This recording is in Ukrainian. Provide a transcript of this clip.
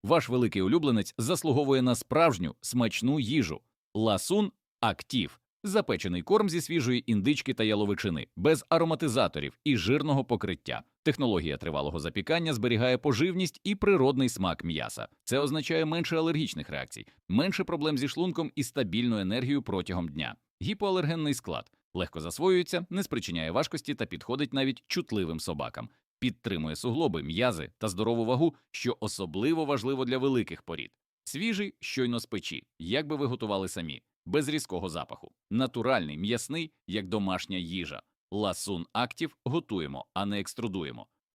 Ваш великий улюбленець заслуговує на справжню смачну їжу. Ласун Актив – запечений корм зі свіжої індички та яловичини, без ароматизаторів і жирного покриття. Технологія тривалого запікання зберігає поживність і природний смак м'яса. Це означає менше алергічних реакцій, менше проблем зі шлунком і стабільну енергію протягом дня. Гіпоалергенний склад легко засвоюється, не спричиняє важкості та підходить навіть чутливим собакам. Підтримує суглоби, м'язи та здорову вагу, що особливо важливо для великих порід. Свіжий, щойно з печі, як би ви готували самі, без різкого запаху. Натуральний, м'ясний, як домашня їжа. Ласун Актив готуємо, а не екструдуємо.